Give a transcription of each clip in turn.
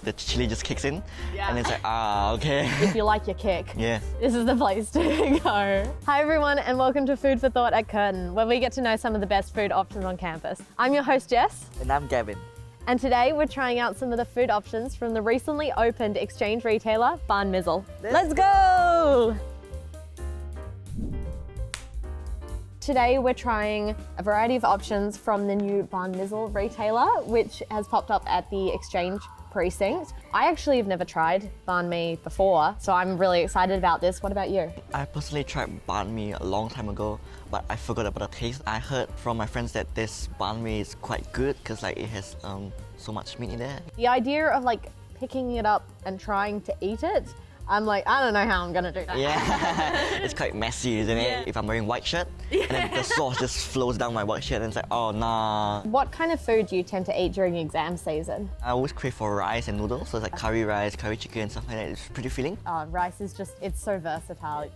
the chili just kicks in. Yeah. And it's like, okay. If you like your kick, Yeah. this is the place to go. Hi everyone, and welcome to Food for Thought at Curtin, where we get to know some of the best food options on campus. I'm your host, Jess. And I'm Gavin. And today we're trying out some of the food options from the recently opened exchange retailer, Banh Mizzle. Let's go! Today we're trying a variety of options from the new Banh Mizzle retailer, which has popped up at the exchange precinct. I actually have never tried banh mi before, so I'm really excited about this. What about you? I personally tried banh mi a long time ago, but I forgot about the taste. I heard from my friends that this banh mi is quite good because like it has so much meat in there. The idea of like picking it up and trying to eat it, I'm like, I don't know how I'm gonna do that. Yeah, it's quite messy, isn't it? Yeah. If I'm wearing white shirt, and then the sauce just flows down my white shirt, and it's like, oh nah. What kind of food do you tend to eat during exam season? I always crave for rice and noodles, so it's like curry rice, curry chicken, and stuff like that. It's pretty filling. Rice is just, it's so versatile.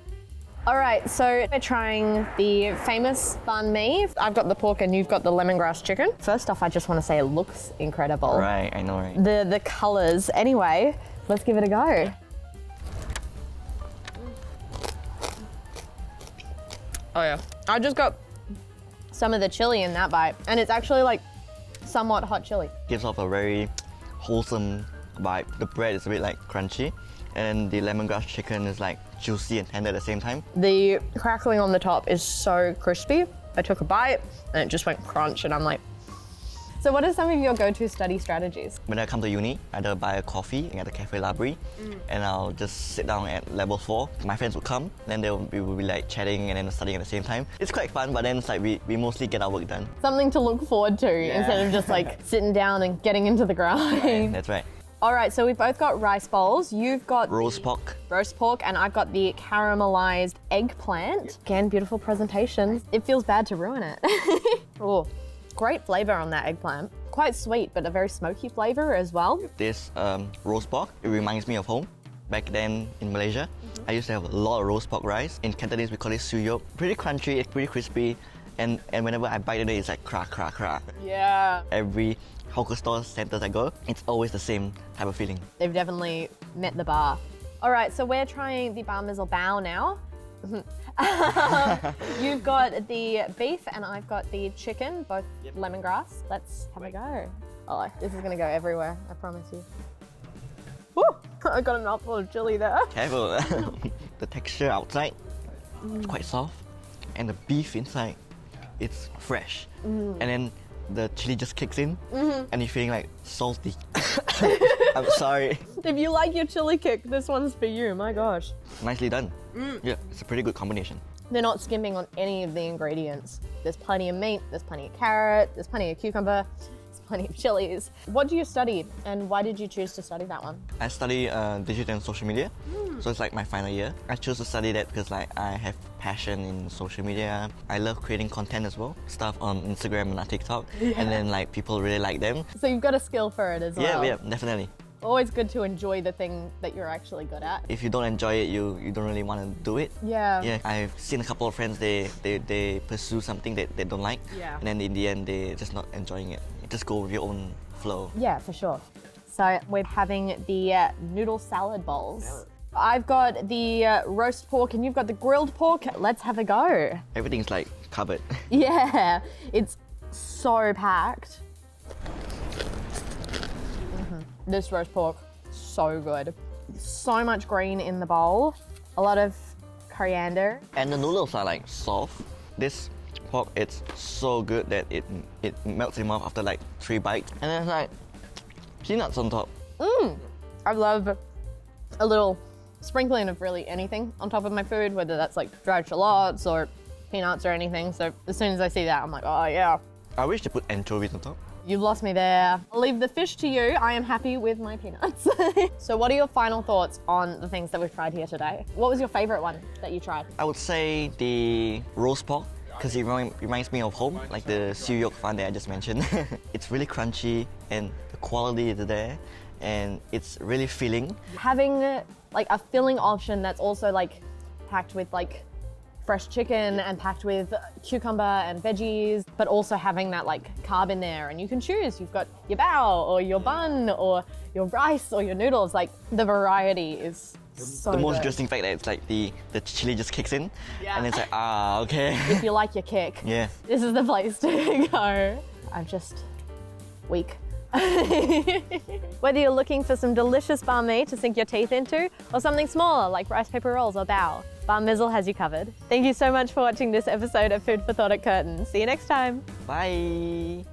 All right, so we're trying the famous banh mi. I've got the pork and you've got the lemongrass chicken. First off, I just want to say it looks incredible. Right, I know, right? The colors. Anyway, let's give it a go. Oh yeah. I just got some of the chili in that bite, and it's actually like somewhat hot chili. Gives off a very wholesome vibe. The bread is a bit like crunchy, and the lemongrass chicken is like juicy and tender at the same time. The crackling on the top is so crispy. I took a bite and it just went crunch, and I'm like, so what are some of your go-to study strategies? When I come to uni, I either buy a coffee at the cafe library, and I'll just sit down at level 4. My friends will come, then we will be like chatting and then studying at the same time. It's quite fun, but then it's like we mostly get our work done. Something to look forward to instead of just like sitting down and getting into the grind. That's right. All right, so we've both got rice bowls. You've got Roast pork. roast pork, and I've got the caramelized eggplant. Again, beautiful presentation. It feels bad to ruin it. Oh, great flavor on that eggplant. Quite sweet, but a very smoky flavor as well. This roast pork, it reminds me of home. Back then in Malaysia, I used to have a lot of roast pork rice. In Cantonese, we call it suyok. Pretty crunchy, it's pretty crispy, and whenever I bite into it, it's like crack, crack, crack. Yeah. Every hawker store centers I go, it's always the same type of feeling. They've definitely met the bar. All right, so we're trying the Banh Mizzle bao now. You've got the beef and I've got the chicken, both lemongrass. Let's have a go. Oh, this is gonna go everywhere, I promise you. Woo! I got a mouthful of chili there. Careful. The texture outside, it's quite soft, and the beef inside, it's fresh. And then the chili just kicks in, and you're feeling like salty. I'm sorry. If you like your chili kick, this one's for you, my gosh. Nicely done. Yeah, it's a pretty good combination. They're not skimping on any of the ingredients. There's plenty of meat, there's plenty of carrot, there's plenty of cucumber, there's plenty of chilies. What do you study, and why did you choose to study that one? I study digital and social media, so it's like my final year. I chose to study that because like I have passion in social media. I love creating content as well, stuff on Instagram and on TikTok, and then like people really like them. So you've got a skill for it as well. Yeah, definitely. Always good to enjoy the thing that you're actually good at. If you don't enjoy it, you don't really want to do it. Yeah. Yeah, I've seen a couple of friends, they pursue something that they don't like, Yeah. and then in the end, they're just not enjoying it. You just go with your own flow. Yeah, for sure. So we're having the noodle salad bowls. I've got the roast pork and you've got the grilled pork. Let's have a go. Everything's like covered. Yeah, it's so packed. This roast pork, so good. So much green in the bowl, a lot of coriander. And the noodles are like soft. This pork, it's so good that it melts in your mouth after like 3 bites. And there's like peanuts on top. I love a little sprinkling of really anything on top of my food, whether that's like dried shallots or peanuts or anything. So as soon as I see that, I'm like, oh yeah. I wish they put anchovies on top. You've lost me there. I'll leave the fish to you. I am happy with my peanuts. So what are your final thoughts on the things that we've tried here today? What was your favorite one that you tried? I would say the roast pork, because it reminds me of home, like the suyok fan that I just mentioned. It's really crunchy and the quality is there and it's really filling. Having like a filling option that's also like packed with like fresh chicken and packed with cucumber and veggies, but also having that like carb in there. And you can choose, you've got your bao or your bun or your rice or your noodles. Like the variety is so The most good. interesting fact that it's like the chili just kicks in, Yeah. and it's like, okay. If you like your kick, Yeah. this is the place to go. I'm just weak. Whether you're looking for some delicious banh mi to sink your teeth into, or something smaller like rice paper rolls or bao, Banh Mizzle has you covered. Thank you so much for watching this episode of Food for Thought at Curtin. See you next time. Bye.